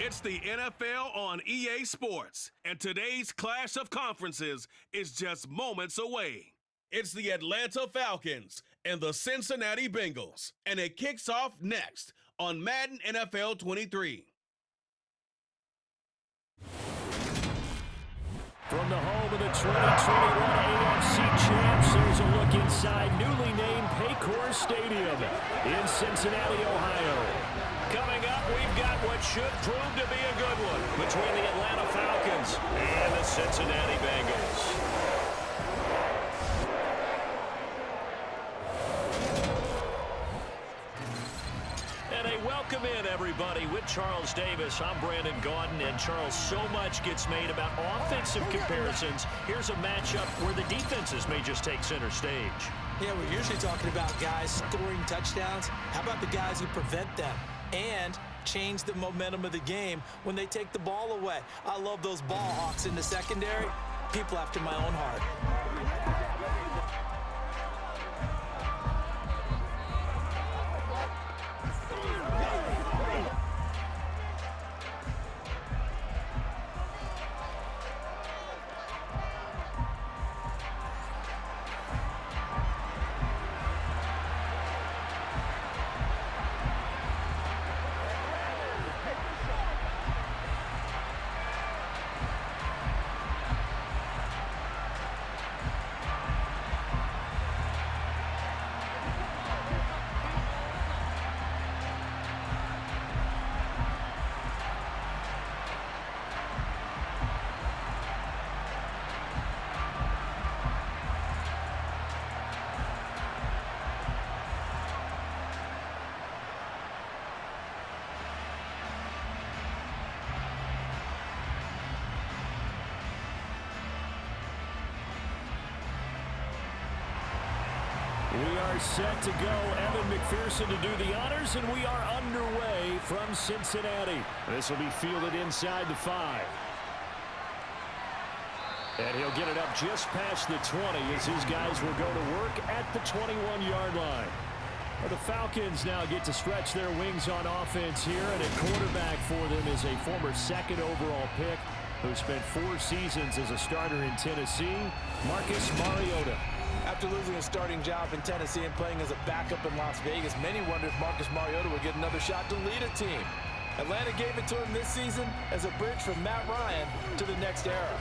It's the NFL on EA Sports, and today's clash of conferences is just moments away. It's the Atlanta Falcons and the Cincinnati Bengals, and it kicks off next on Madden NFL 23. From the home of the 2021 AFC Champs, there's a look inside newly named Paycor Stadium in Cincinnati, Ohio. Coming up, we've got what should prove to be a good one between the Atlanta Falcons and the Cincinnati Bengals. Welcome in, everybody. With Charles Davis, I'm Brandon Gaudin, and Charles, so much gets made about offensive comparisons. Here's a matchup where the defenses may just take center stage. Yeah, we're usually talking about guys scoring touchdowns. How about the guys who prevent them and change the momentum of the game when they take the ball away? I love those ball hawks in the secondary. People after my own heart. We are set to go. Evan McPherson to do the honors, and we are underway from Cincinnati. This will be fielded inside the 5. And he'll get it up just past the 20 as his guys will go to work at the 21-yard line. Well, the Falcons now get to stretch their wings on offense here, and at quarterback for them is a former second overall pick who spent 4 seasons as a starter in Tennessee, Marcus Mariota. After losing a starting job in Tennessee and playing as a backup in Las Vegas, many wonder if Marcus Mariota would get another shot to lead a team. Atlanta gave it to him this season as a bridge from Matt Ryan to the next era.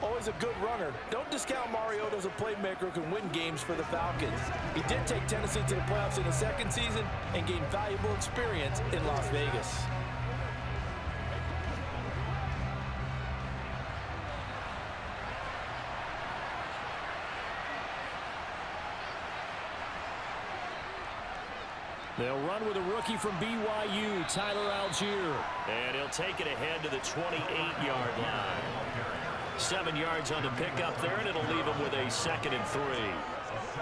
Always a good runner. Don't discount Mariota as a playmaker who can win games for the Falcons. He did take Tennessee to the playoffs in his second season and gained valuable experience in Las Vegas. They'll run with a rookie from BYU, Tyler Algier. And he'll take it ahead to the 28-yard line. 7 yards on the pickup there, and it'll leave him with a 2nd and 3.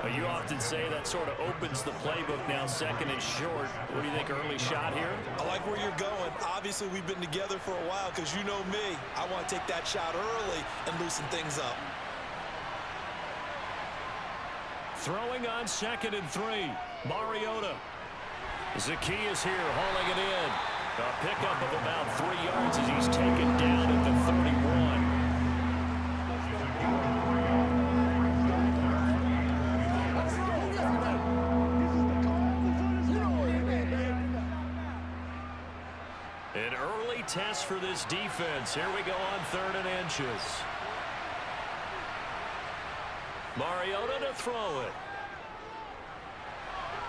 Well, you often say that sort of opens the playbook now, 2nd and short. What do you think, early shot here? I like where you're going. Obviously, we've been together for a while because you know me. I want to take that shot early and loosen things up. Throwing on 2nd and 3. Mariota. Zacchaeus here, hauling it in. A pickup of about 3 yards as he's taken down at the 31. An early test for this defense. Here we go on 3rd and inches. Mariota to throw it.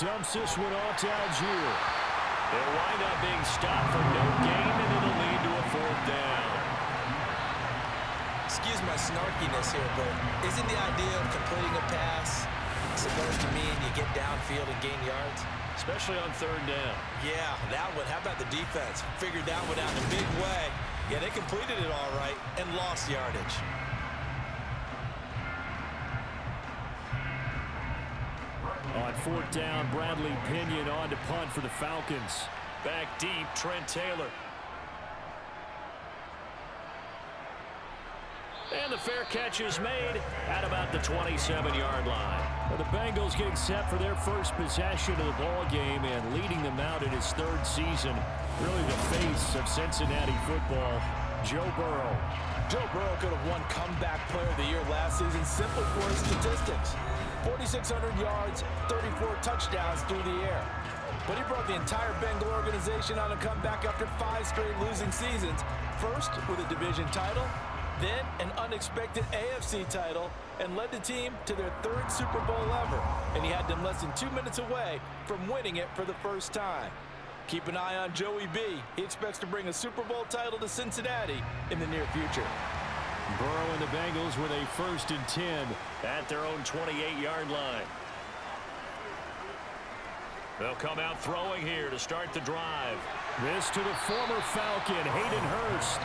Dumps this one off to Algier. They'll wind up being stopped for no gain, and it'll lead to a 4th down. Excuse my snarkiness here, but isn't the idea of completing a pass supposed to mean you get downfield and gain yards? Especially on 3rd down. Yeah, that one. How about the defense? Figured that one out in a big way. Yeah, they completed it all right and lost yardage. On 4th down, Bradley Pinion on to punt for the Falcons. Back deep, Trent Taylor. And the fair catch is made at about the 27-yard line. Well, the Bengals getting set for their first possession of the ball game and leading them out in his third season. Really the face of Cincinnati football, Joe Burrow. Joe Burrow could have won Comeback Player of the Year last season simply for his statistics. 4,600 yards, 34 touchdowns through the air. But he brought the entire Bengal organization on a comeback after 5 straight losing seasons. First with a division title, then an unexpected AFC title, and led the team to their 3rd Super Bowl ever. And he had them less than 2 minutes away from winning it for the first time. Keep an eye on Joey B. He expects to bring a Super Bowl title to Cincinnati in the near future. Burrow and the Bengals with a 1st and 10 at their own 28-yard line. They'll come out throwing here to start the drive. This to the former Falcon, Hayden Hurst.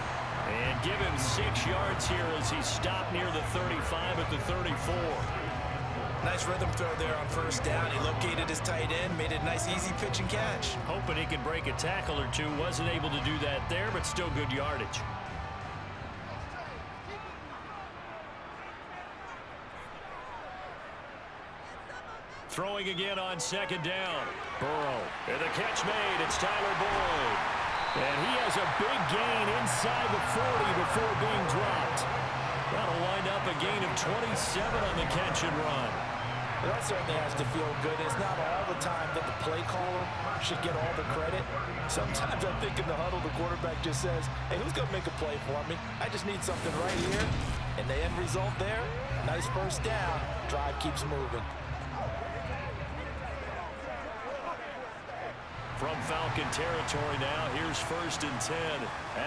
And give him 6 yards here as he stopped near the 35 at the 34. Nice rhythm throw there on 1st down. He located his tight end, made it a nice easy pitch and catch. Hoping he could break a tackle or two. Wasn't able to do that there, but still good yardage. Throwing again on 2nd down. Burrow. And the catch made. It's Tyler Boyd. And he has a big gain inside the 40 before being dropped. That'll wind up a gain of 27 on the catch and run. That certainly has to feel good. It's not all the time that the play caller should get all the credit. Sometimes I think in the huddle, the quarterback just says, hey, who's going to make a play for me? I just need something right here. And the end result there, nice 1st down. Drive keeps moving. From Falcon territory now, here's 1st and 10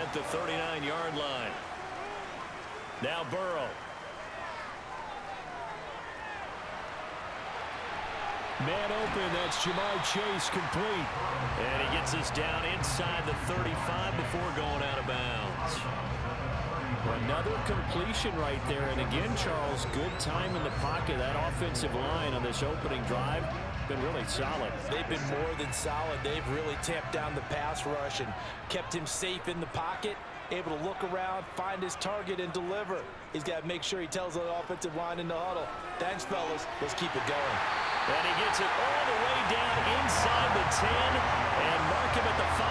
at the 39-yard line. Now Burrow. Man open, that's Jamar Chase complete. And he gets us down inside the 35 before going out of bounds. Another completion right there. And again, Charles, good time in the pocket. That offensive line on this opening drive been really solid. They've been more than solid. They've really tamped down the pass rush and kept him safe in the pocket, able to look around, find his target, and deliver. He's got to make sure he tells the offensive line in the huddle, thanks, fellas. Let's keep it going. And he gets it all the way down inside the 10 and mark him at the 5.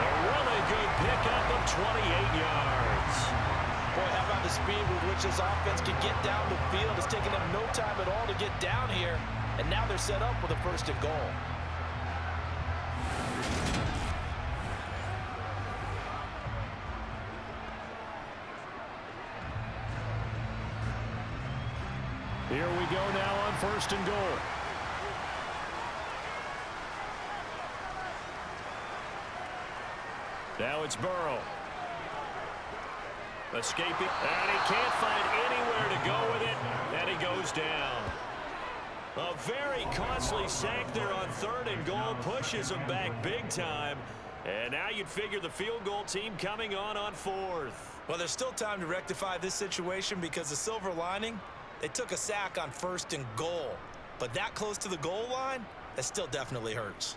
A really good pickup of 28 yards. Boy, how about the speed with which this offense can get down the field? It's taken them no time at all to get down here. And now they're set up with a 1st and goal. Here we go now on 1st and goal. Now it's Burrow. Escaping. And he can't find anywhere to go with it. And he goes down. A very costly sack there on 3rd and goal. Pushes him back big time. And now you'd figure the field goal team coming on 4th. Well, there's still time to rectify this situation because the silver lining, they took a sack on 1st and goal. But that close to the goal line, that still definitely hurts.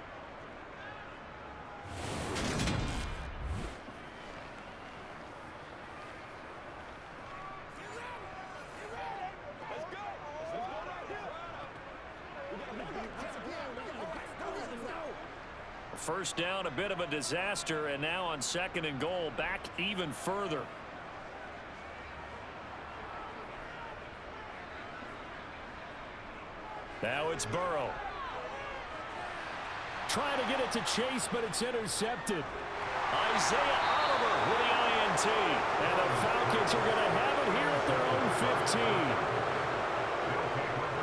First down, a bit of a disaster, and now on 2nd and goal, back even further. Now it's Burrow. Trying to get it to Chase, but it's intercepted. Isaiah Oliver with the INT. And the Falcons are going to have it here at their own 15.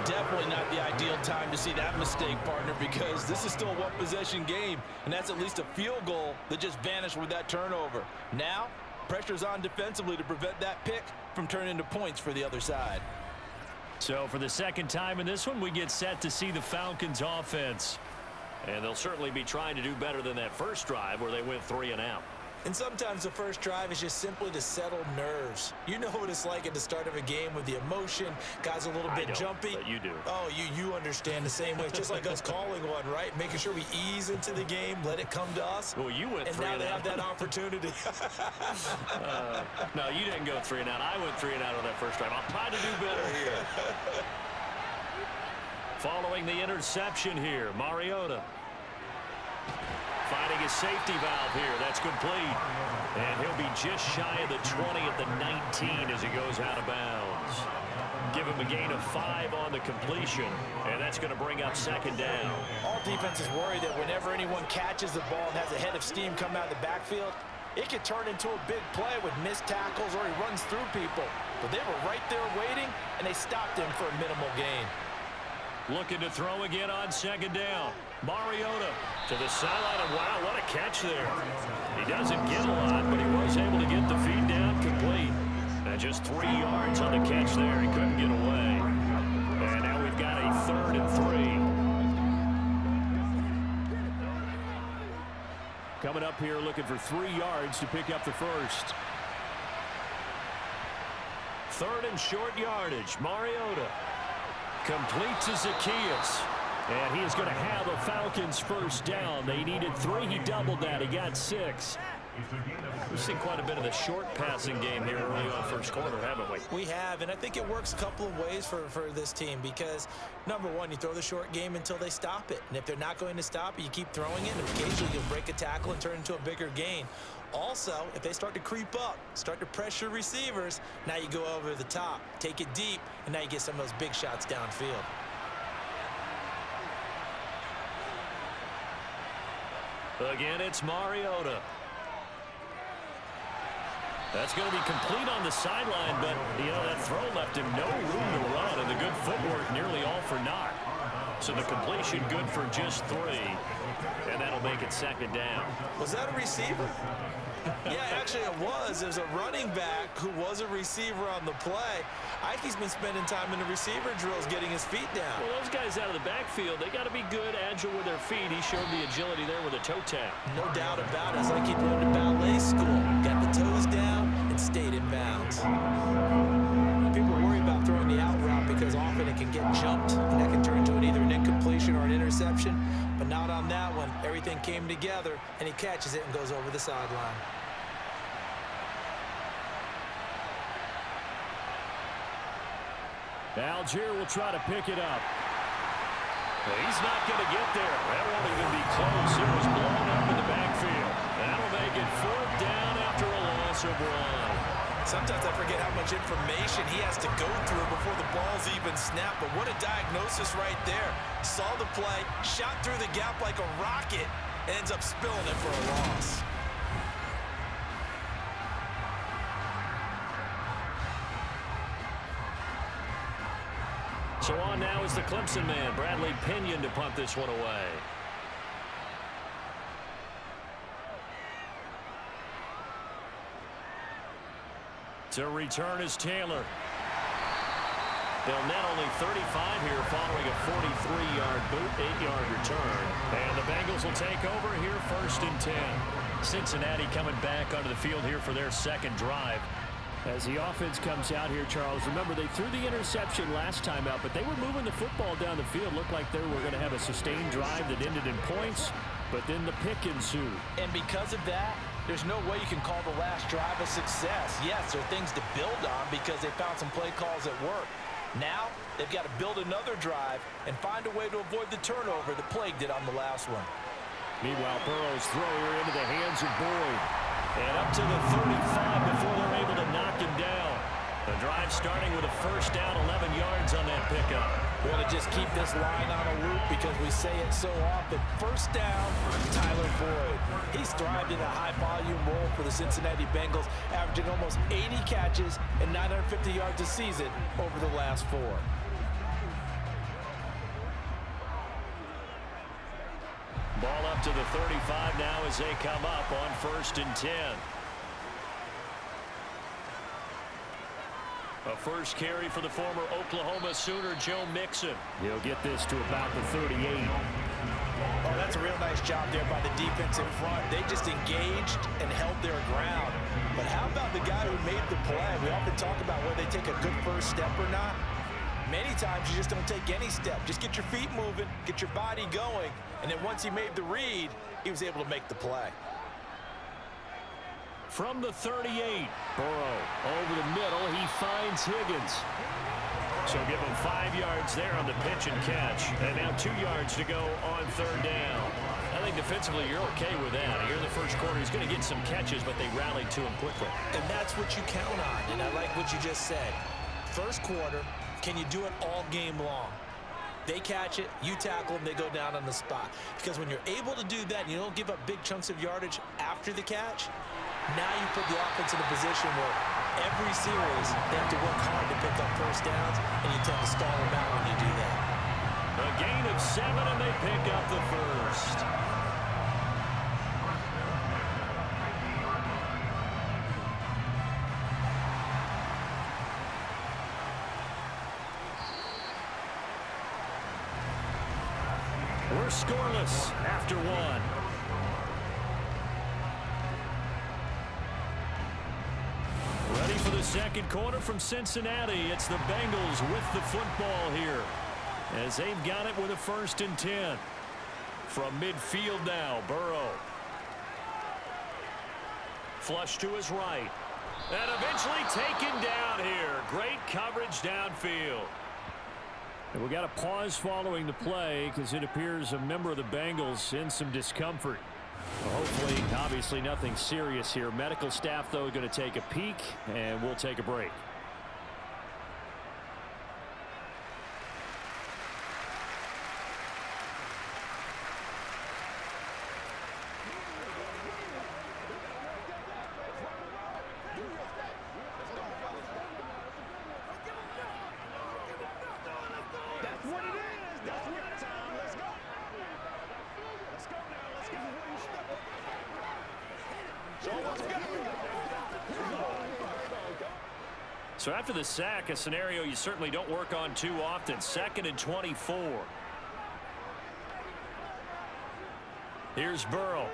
Definitely not the ideal time to see that mistake, partner, because this is still a one-possession game, and that's at least a field goal that just vanished with that turnover. Now, pressure's on defensively to prevent that pick from turning into points for the other side. So for the 2nd time in this one, we get set to see the Falcons offense. And they'll certainly be trying to do better than that first drive where they went 3 and out. And sometimes the first drive is just simply to settle nerves. You know what it's like at the start of a game with the emotion. Guys a little bit jumpy. But you do. Oh, you understand the same way. It's just like us calling one, right? Making sure we ease into the game, let it come to us. Well, you went 3 and out. And now they have that opportunity. No, you didn't go 3 and out. I went 3 and out on that first drive. I'll try to do better here. Following the interception here, Mariota. Finding his safety valve here. That's complete. And he'll be just shy of the 20 at the 19 as he goes out of bounds. Give him a gain of 5 on the completion, and that's going to bring up second down. All defenses worry that whenever anyone catches the ball and has a head of steam come out of the backfield, it could turn into a big play with missed tackles or he runs through people. But they were right there waiting, and they stopped him for a minimal gain. Looking to throw again on second down. Mariota to the sideline, and wow, what a catch there. He doesn't get a lot, but he was able to get the feed down complete. And just 3 yards on the catch there. He couldn't get away. And now we've got a 3rd and 3. Coming up here looking for 3 yards to pick up the first. 3rd and short yardage. Mariota. Complete to Zacchaeus. And he is going to have a Falcons first down. They needed 3. He doubled that. He got 6. We've seen quite a bit of the short passing game here early on first quarter, haven't we? We have, and I think it works a couple of ways for this team because, number one, you throw the short game until they stop it. And if they're not going to stop it, you keep throwing it, and occasionally you'll break a tackle and turn it into a bigger gain. Also, if they start to creep up, start to pressure receivers, now you go over the top, take it deep, and now you get some of those big shots downfield. Again, it's Mariota. That's going to be complete on the sideline, but, that throw left him no room to run, and the good footwork nearly all for naught. So the completion good for just 3, and that'll make it second down. Was that a receiver? Yeah, actually it was. There's a running back who was a receiver on the play. Ike's been spending time in the receiver drills getting his feet down. Well, those guys out of the backfield, they got to be good, agile with their feet. He showed the agility there with a toe tap. No doubt about it. It's like he'd run to ballet school. Got the toes down and stayed in bounds. People worry about throwing the out route because often it can get jumped, and that can turn into either an incompletion or an interception. But not on that one. Everything came together, and he catches it and goes over the sideline. Algier will try to pick it up. He's not going to get there. That won't even be close. It was blown up in the backfield. That'll make it 4th down after a loss of 1. Sometimes I forget how much information he has to go through before the ball's even snapped. But what a diagnosis right there. Saw the play, shot through the gap like a rocket, and ends up spilling it for a loss. So on now is the Clemson man, Bradley Pinion, to punt this one away. To return is Taylor. They'll net only 35 here following a 43-yard boot, 8-yard return. And the Bengals will take over here 1st and 10. Cincinnati coming back onto the field here for their second drive. As the offense comes out here, Charles, remember they threw the interception last time out, but they were moving the football down the field. Looked like they were going to have a sustained drive that ended in points, but then the pick ensued. And because of that, there's no way you can call the last drive a success. Yes, there are things to build on because they found some play calls that work. Now, they've got to build another drive and find a way to avoid the turnover that plagued it on the last one. Meanwhile, Burrow's throw here into the hands of Boyd. And up to the 35 before they're able to knock him down. The drive starting with a first down, 11 yards on that pickup. We're going to just keep this line on a loop because we say it so often. First down, Tyler Boyd. He's thrived in a high-volume role for the Cincinnati Bengals, averaging almost 80 catches and 950 yards a season over the last 4. Ball up to the 35 now as they come up on 1st and 10. A first carry for the former Oklahoma Sooner, Joe Mixon. He'll get this to about the 38. Oh, That's a real nice job there by the defense in front. They just engaged and held their ground. But how about the guy who made the play? We often talk about whether they take a good first step or not. Many times you just don't take any step. Just get your feet moving, get your body going, and then once he made the read, he was able to make the play. From the 38, Burrow over the middle. He finds Higgins. So give him 5 yards there on the pitch and catch. And now 2 yards to go on third down. I think defensively you're okay with that. Here in the first quarter, he's going to get some catches, but they rallied to him quickly. And that's what you count on, and I like what you just said. First quarter, can you do it all game long? They catch it, you tackle them, they go down on the spot. Because when you're able to do that and you don't give up big chunks of yardage after the catch, now you put the offense in a position where every series they have to work hard to pick up first downs, and you tend to stall them out when you do that. A gain of 7, and they pick up the first. We're scoreless after 1. Ready for the second quarter from Cincinnati. It's the Bengals with the football here, as they've got it with a 1st and 10. From midfield now, Burrow. Flush to his right. And eventually taken down here. Great coverage downfield. And we got a pause following the play because it appears a member of the Bengals in some discomfort. Well, hopefully, obviously nothing serious here. Medical staff, though, going to take a peek, and we'll take a break. So after the sack, a scenario you certainly don't work on too often. 2nd and 24. Here's Burrow.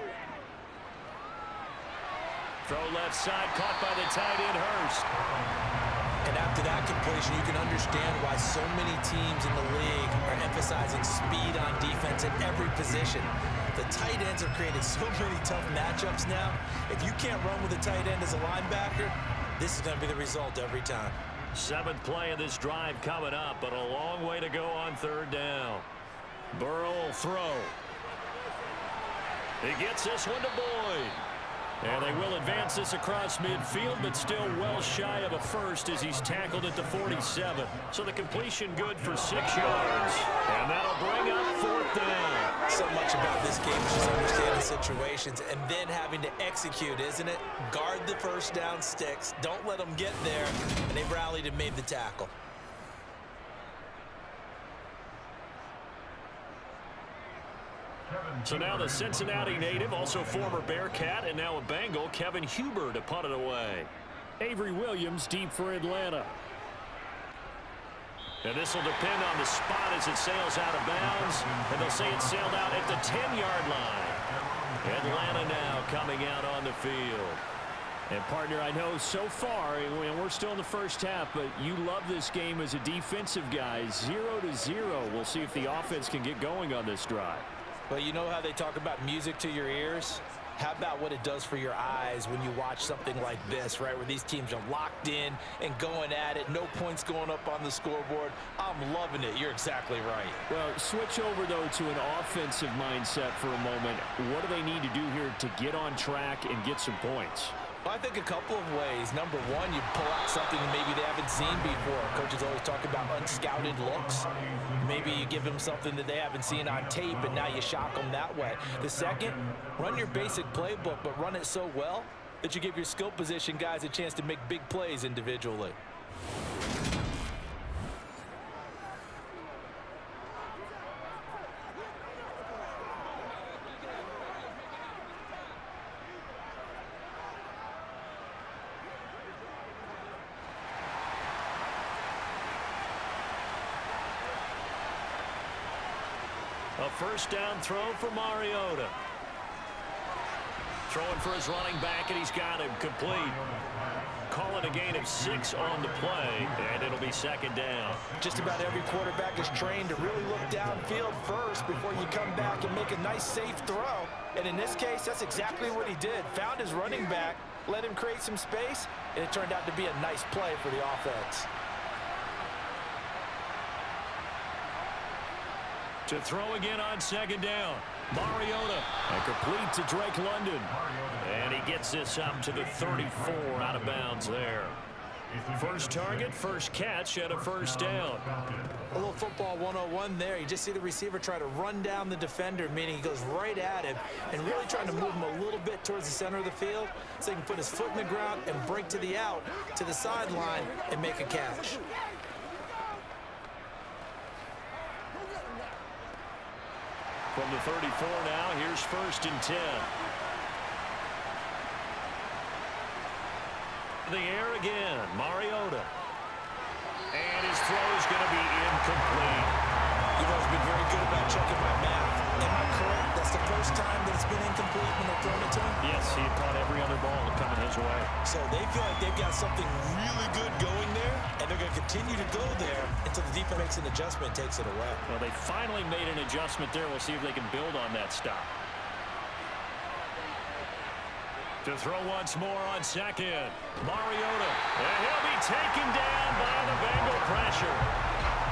Throw left side, caught by the tight end, Hurst. And after that completion, you can understand why so many teams in the league are emphasizing speed on defense at every position. The tight ends have created so many tough matchups now. If you can't run with a tight end as a linebacker, this is going to be the result every time. 7th play of this drive coming up, but a long way to go on third down. Burrow will throw. He gets this one to Boyd. And they will advance this across midfield, but still well shy of a first as he's tackled at the 47. So the completion good for 6 yards. And that'll bring up 4th down. So much about this game is just understanding situations and then having to execute, isn't it? Guard the first down sticks. Don't let them get there. And they rallied and made the tackle. So now the Cincinnati native, also former Bearcat, and now a Bengal, Kevin Huber, to punt it away. Avery Williams deep for Atlanta. And this will depend on the spot as it sails out of bounds. And they'll say it sailed out at the 10-yard line. Atlanta now coming out on the field. And, partner, I know so far, and we're still in the first half, but you love this game as a defensive guy. 0-0. We'll see if the offense can get going on this drive. Well, you know how they talk about music to your ears? How about what it does for your eyes when you watch something like this, right, where these teams are locked in and going at it, no points going up on the scoreboard? I'm loving it. You're exactly right. Well, switch over, though, to an offensive mindset for a moment. What do they need to do here to get on track and get some points? Well, I think a couple of ways. Number one, you pull out something maybe they haven't seen before. Coaches always talk about unscouted looks. Maybe you give them something that they haven't seen on tape, and now you shock them that way. The second, run your basic playbook, but run it so well that you give your skill position guys a chance to make big plays individually. A first down throw for Mariota. Throwing for his running back, and he's got him complete. Call it a gain of 6 on the play, and it'll be second down. Just about every quarterback is trained to really look downfield first before you come back and make a nice, safe throw. And in this case, that's exactly what he did. Found his running back, let him create some space, and it turned out to be a nice play for the offense. To throw again on second down. Mariota, and complete to Drake London. And he gets this up to the 34, out of bounds there. First target, first catch, and a first down. A little football 101 there. You just see the receiver try to run down the defender, meaning he goes right at him and really trying to move him a little bit towards the center of the field so he can put his foot in the ground and break to the out, to the sideline, and make a catch. From the 34 now, here's first and 10. The air again, Mariota. And his throw is going to be incomplete. You've always been very good about checking my math. Am I correct? That's the first time that it's been incomplete when they're thrown it to him? Yes, he had caught every other ball coming his way. So they feel like they've got something really good going there, and they're going to continue to go there until the defense makes an adjustment and takes it away. Well, they finally made an adjustment there. We'll see if they can build on that stop. To throw once more on second. Mariota. And he'll be taken down by the Bengal pressure.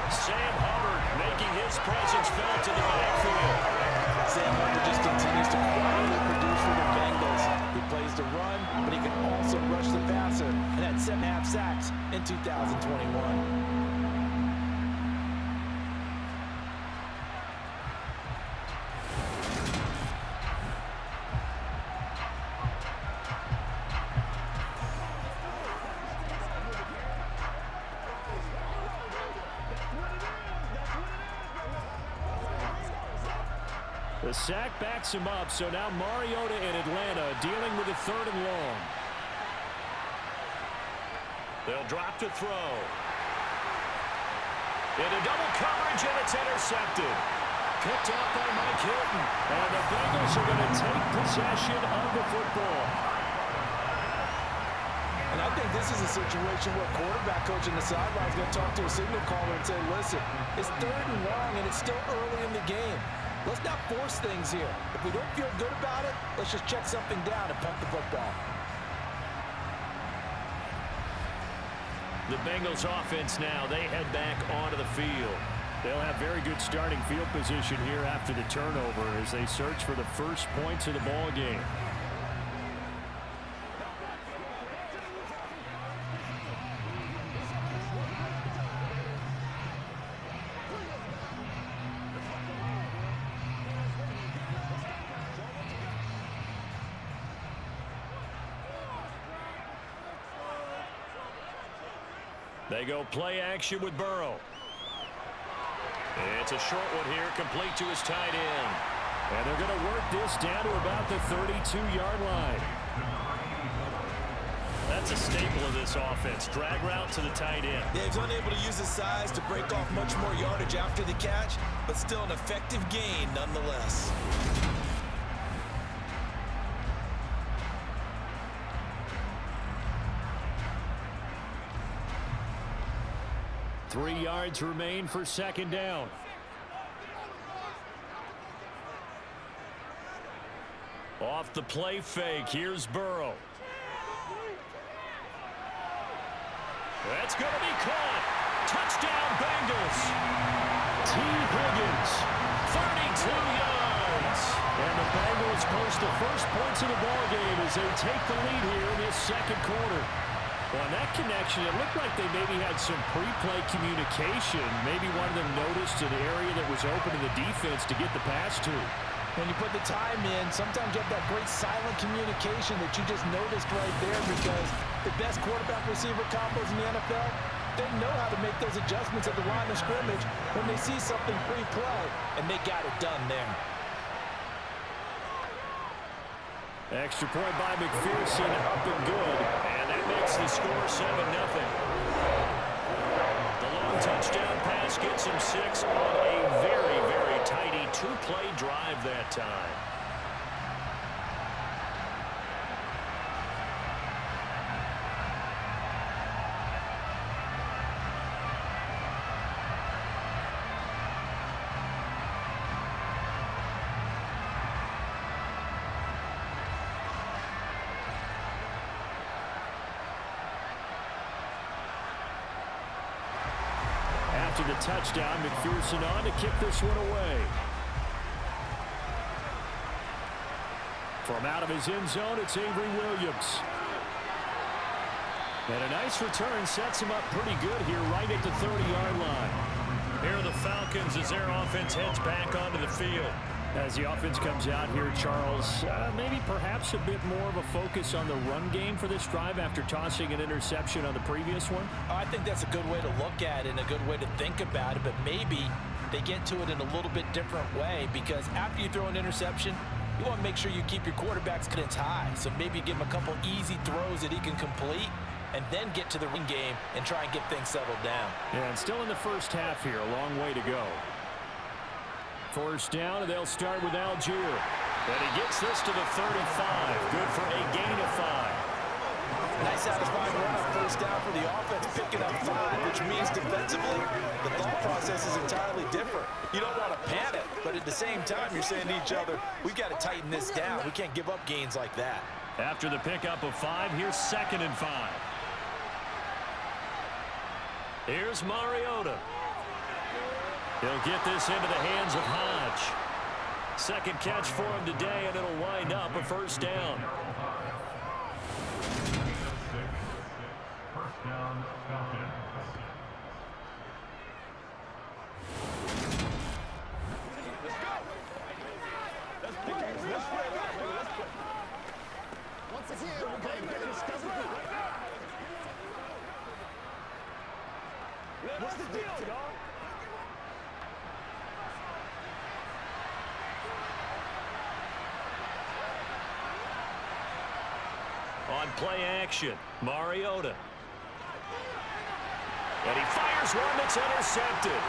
Sam Hubbard making his presence felt in the backfield. Sam Hubbard just continues to quietly produce for the Bengals. He plays the run, but he can also rush the passer. And had 7.5 sacks in 2021. The sack backs him up, so now Mariota in Atlanta dealing with a 3rd and long. They'll drop to throw. Into double coverage, and it's intercepted. Picked off by Mike Hilton. And the Bengals are going to take possession of the football. And I think this is a situation where quarterback coach in the sideline is going to talk to a signal caller and say, listen, it's 3rd and long, and it's still early in the game. Let's not force things here. If we don't feel good about it, let's just check something down and punt the football. The Bengals offense now, they head back onto the field. They'll have very good starting field position here after the turnover as they search for the first points of the ball game. They go play action with Burrow. It's a short one here, complete to his tight end. And they're going to work this down to about the 32-yard line. That's a staple of this offense. Drag route to the tight end. Yeah, he's unable to use his size to break off much more yardage after the catch, but still an effective gain nonetheless. 3 yards remain for second down. Off the play fake, here's Burrow. That's going to be caught. Touchdown, Bengals. T. Higgins, 32 yards. And the Bengals post the first points of the ballgame as they take the lead here in this second quarter. Well, on that connection, it looked like they maybe had some pre-play communication. Maybe one of them noticed an area that was open to the defense to get the pass to. When you put the time in, sometimes you have that great silent communication that you just noticed right there, because the best quarterback-receiver combos in the NFL, they know how to make those adjustments at the line of scrimmage when they see something pre-play, and they got it done there. Extra point by McPherson, up and good. And that makes the score 7-0. The long touchdown pass gets him 6 on a very, very tidy 2 of that time. After the touchdown, McPherson on to kick this one away. From out of his end zone, it's Avery Williams. And a nice return sets him up pretty good here right at the 30-yard line. Here are the Falcons as their offense heads back onto the field. As the offense comes out here, Charles, maybe perhaps a bit more of a focus on the run game for this drive after tossing an interception on the previous one? I think that's a good way to look at it and a good way to think about it, but maybe they get to it in a little bit different way, because after you throw an interception, you want to make sure you keep your quarterback's confidence high. So maybe give him a couple easy throws that he can complete and then get to the run game and try and get things settled down. Yeah, and still in the first half here, a long way to go. First down, and they'll start with Algier. And he gets this to the 35. Good for a gain of 5. Nice satisfying run on first down for the offense, picking up 5, which means defensively, the thought process is entirely different. You don't want to panic, but at the same time, you're saying to each other, we've got to tighten this down. We can't give up gains like that. After the pickup of 5, here's 2nd and 5. Here's Mariota. He'll get this into the hands of Hodge. Second catch for him today, and it'll wind up a first down. First down, Falcons. Let's go. Let's play. Once again, we're going to discover. What's the deal, dog? On play action, Mariota. And he fires one that's intercepted.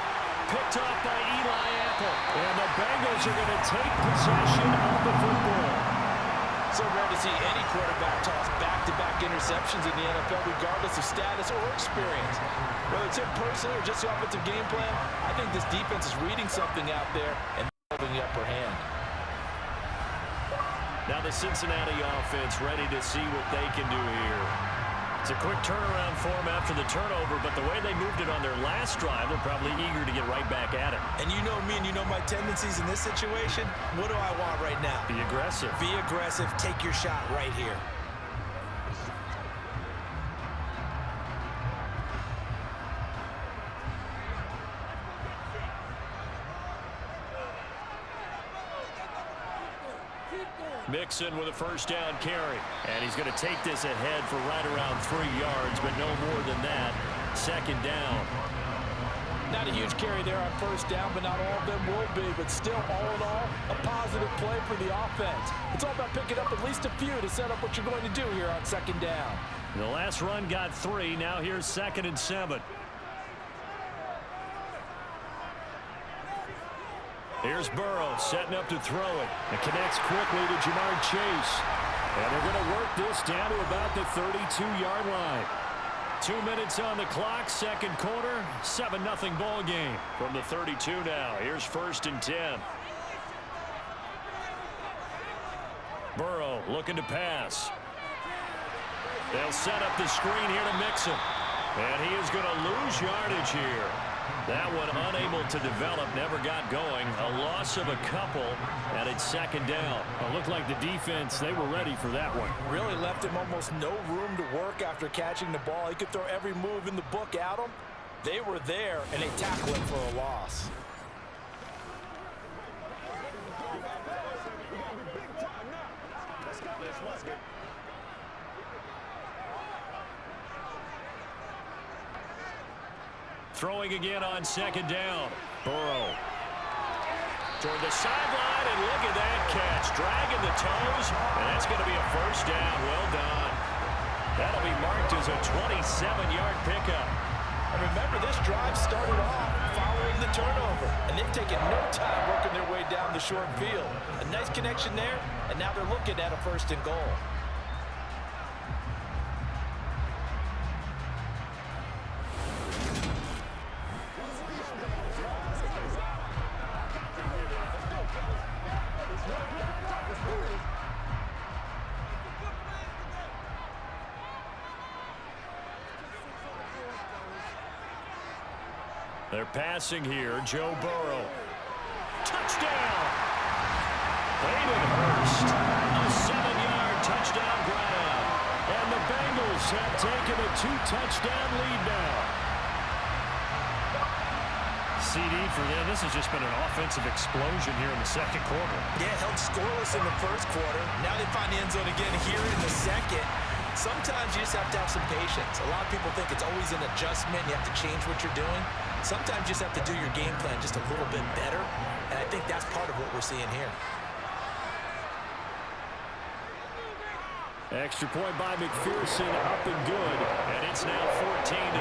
Picked off by Eli Apple. And the Bengals are going to take possession of the football. So rare to see any quarterback toss back-to-back interceptions in the NFL, regardless of status or experience. Whether it's him personally or just the offensive game plan, I think this defense is reading something out there and holding the upper hand. Now the Cincinnati offense ready to see what they can do here. It's a quick turnaround for them after the turnover, but the way they moved it on their last drive, they're probably eager to get right back at it. And you know me and you know my tendencies in this situation. What do I want right now? Be aggressive. Be aggressive. Take your shot right here. Mixon with a first down carry. And he's going to take this ahead for right around 3 yards, but no more than that. Second down. Not a huge carry there on first down, but not all of them will be. But still, all in all, a positive play for the offense. It's all about picking up at least a few to set up what you're going to do here on second down. The last run got 3. Now here's 2nd and 7. Here's Burrow setting up to throw it. It connects quickly to Jamar Chase. And they're going to work this down to about the 32-yard line. 2 minutes on the clock, second quarter, 7-0 ball game. From the 32 now, here's 1st and 10. Burrow looking to pass. They'll set up the screen here to Mixon. And he is going to lose yardage here. That one unable to develop, never got going. A loss of a couple, and it's second down. It looked like the defense, they were ready for that one. Really left him almost no room to work after catching the ball. He could throw every move in the book at him. They were there, and they tackled him for a loss. Throwing again on second down. Burrow toward the sideline, and look at that catch. Dragging the toes, and that's going to be a first down. Well done. That'll be marked as a 27-yard pickup. And remember, this drive started off following the turnover, and they've taken no time working their way down the short field. A nice connection there, and now they're looking at a 1st and goal. They're passing here. Joe Burrow. Touchdown! Hayden Hurst. A 7-yard touchdown grab. And the Bengals have taken a 2-touchdown lead now. CD for them, this has just been an offensive explosion here in the 2nd quarter. Yeah, held scoreless in the 1st quarter. Now they find the end zone again here in the 2nd. Sometimes you just have to have some patience. A lot of people think it's always an adjustment. You have to change what you're doing. Sometimes you just have to do your game plan just a little bit better. And I think that's part of what we're seeing here. Extra point by McPherson, up and good. And it's now 14-0.